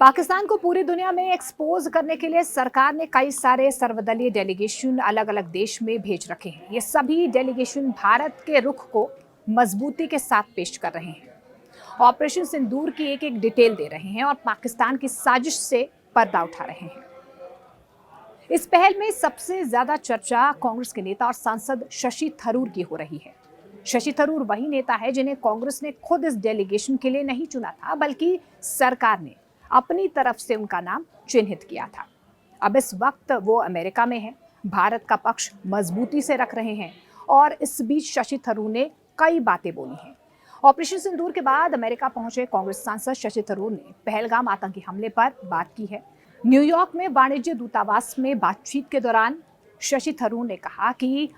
पाकिस्तान को पूरी दुनिया में एक्सपोज करने के लिए सरकार ने कई सारे सर्वदलीय डेलीगेशन अलग अलग देश में भेज रखे हैं। ये सभी डेलीगेशन भारत के रुख को मजबूती के साथ पेश कर रहे हैं, ऑपरेशन सिंदूर की एक एक डिटेल दे रहे हैं और पाकिस्तान की साजिश से पर्दा उठा रहे हैं। इस पहल में सबसे ज्यादा चर्चा कांग्रेस के नेता और सांसद शशि थरूर की हो रही है। शशि थरूर वही नेता है जिन्हें कांग्रेस ने खुद इस डेलीगेशन के लिए नहीं चुना था, बल्कि सरकार ने अपनी तरफ से उनका नाम चिन्हित किया था। अब इस वक्त वो अमेरिका में है, भारत का पक्ष मजबूती से रख रहे हैं और इस बीच शशि थरूर ने कई बातें बोली हैं। ऑपरेशन सिंदूर के बाद अमेरिका पहुंचे कांग्रेस सांसद शशि थरूर ने पहलगाम आतंकी हमले पर बात की है। न्यूयॉर्क में वाणिज्य दूतावास में बातचीत के दौरान शशि थरूर ने कहा कि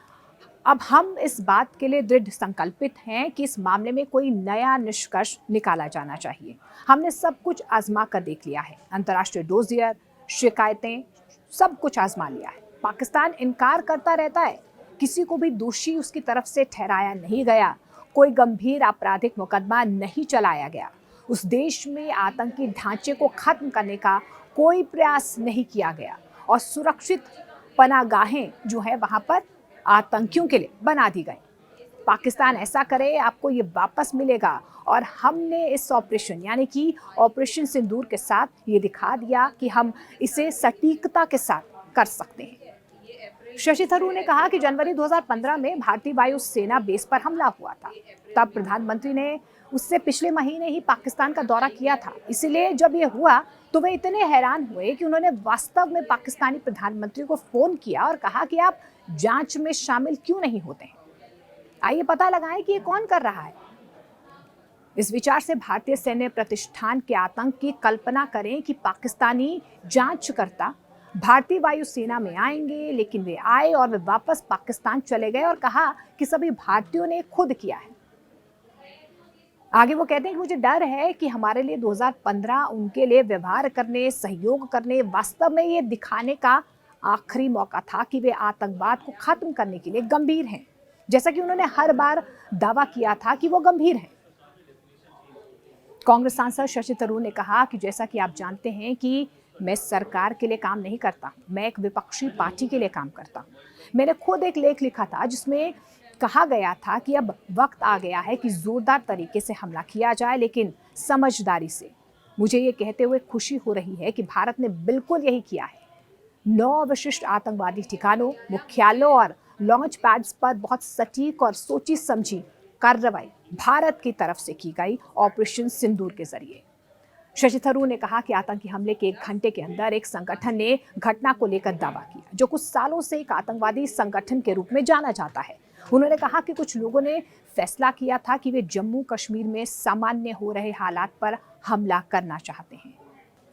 अब हम इस बात के लिए दृढ़ संकल्पित हैं कि इस मामले में कोई नया निष्कर्ष निकाला जाना चाहिए। हमने सब कुछ आजमा कर देख लिया है, अंतर्राष्ट्रीय डोजियर, शिकायतें, सब कुछ आजमा लिया है। पाकिस्तान इनकार करता रहता है, किसी को भी दोषी उसकी तरफ से ठहराया नहीं गया, कोई गंभीर आपराधिक मुकदमा नहीं चलाया गया, उस देश में आतंकी ढांचे को खत्म करने का कोई प्रयास नहीं किया गया और सुरक्षित पनागाहें जो है वहां पर आतंकियों के लिए बना दी गई। पाकिस्तान ऐसा करे, आपको ये वापस मिलेगा और हमने इस ऑपरेशन यानी कि ऑपरेशन सिंदूर के साथ ये दिखा दिया कि हम इसे सटीकता के साथ कर सकते हैं। शशि थरूर ने कहा कि जनवरी 2015 में भारतीय वायु सेना बेस पर हमला हुआ था। तब प्रधानमंत्री ने उससे पिछले महीने ही पाकिस्तान का दौरा किया था, इसलिए जब ये हुआ तो वे इतने हैरान हुए कि उन्होंने वास्तव में पाकिस्तानी प्रधानमंत्री को फोन किया और कहा कि आप जांच में शामिल क्यों नहीं होते हैं, आइए पता लगाएं कि ये कौन कर रहा है। इस विचार से भारतीय सैन्य प्रतिष्ठान के आतंक की कल्पना करें कि पाकिस्तानी जांचकर्ता भारतीय वायु सेना में आएंगे, लेकिन वे आए और वे वापस पाकिस्तान चले गए और कहा कि सभी भारतीयों ने खुद किया है। आगे वो कहते हैं कि मुझे डर है कि हमारे लिए 2015 उनके लिए व्यवहार करने, सहयोग करने, वास्तव में ये दिखाने का आखिरी मौका था कि वे आतंकवाद को खत्म करने के लिए गंभीर हैं, जैसा कि उन्होंने हर बार दावा किया था कि वो गंभीर हैं। कांग्रेस सांसद शशि थरूर ने कहा कि जैसा कि आप जानते हैं कि मैं सरकार के लिए काम नहीं करता, मैं एक विपक्षी पार्टी के लिए काम करता हूं। मैंने खुद एक लेख लिखा था जिसमें कहा गया था कि अब वक्त आ गया है कि जोरदार तरीके से हमला किया जाए, लेकिन समझदारी से। मुझे ये कहते हुए खुशी हो रही है कि भारत ने बिल्कुल यही किया है। 9 विशिष्ट आतंकवादी ठिकानों, मुख्यालयों और लॉन्च पैड्स पर बहुत सटीक और सोची समझी कार्रवाई भारत की तरफ से की गई ऑपरेशन सिंदूर के जरिए। शशि थरूर ने कहा कि आतंकी हमले के 1 घंटे के अंदर एक संगठन ने घटना को लेकर दावा किया, जो कुछ सालों से एक आतंकवादी संगठन के रूप में जाना जाता है। उन्होंने कहा कि कुछ लोगों ने फैसला किया था कि वे जम्मू कश्मीर में सामान्य हो रहे हालात पर हमला करना चाहते हैं।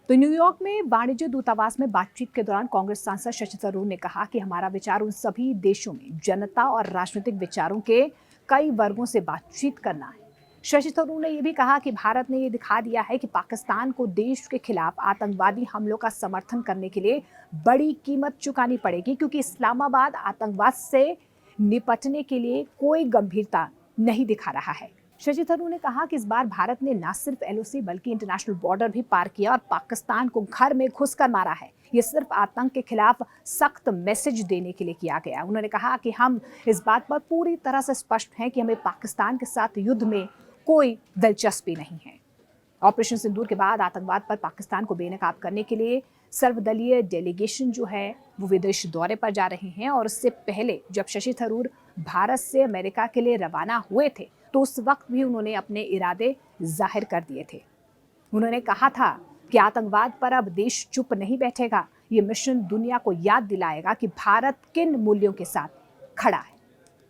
तो न्यूयॉर्क में वाणिज्य दूतावास में बातचीत के दौरान कांग्रेस सांसद शशि थरूर ने कहा कि हमारा विचार उन सभी देशों में जनता और राजनीतिक विचारों के कई वर्गों से बातचीत करना है। शशि थरूर ने यह भी कहा कि भारत ने यह दिखा दिया है कि पाकिस्तान को देश के खिलाफ आतंकवादी हमलों का समर्थन करने के लिए बड़ी कीमत चुकानी पड़ेगी, क्योंकि इस्लामाबाद आतंकवाद से निपटने के लिए कोई गंभीरता नहीं दिखा रहा है। शशि थरूर ने कहा कि इस बार भारत ने न सिर्फ एलओसी बल्कि इंटरनेशनल बॉर्डर भी पार किया और पाकिस्तान को घर में घुसकर मारा है। ये सिर्फ आतंक के खिलाफ सख्त मैसेज देने के लिए किया गया। उन्होंने कहा कि हम इस बात पर पूरी तरह से स्पष्ट हैं कि हमें पाकिस्तान के साथ युद्ध में कोई दिलचस्पी नहीं है। ऑपरेशन सिंदूर के बाद आतंकवाद पर पाकिस्तान को बेनकाब करने के लिए सर्वदलीय डेलीगेशन जो है वो विदेश दौरे पर जा रहे हैं और उससे पहले जब शशि थरूर भारत से अमेरिका के लिए रवाना हुए थे तो उस वक्त भी उन्होंने अपने इरादे जाहिर कर दिए थे। उन्होंने कहा था कि आतंकवाद पर अब देश चुप नहीं बैठेगा, ये मिशन दुनिया को याद दिलाएगा कि भारत किन मूल्यों के साथ खड़ा है।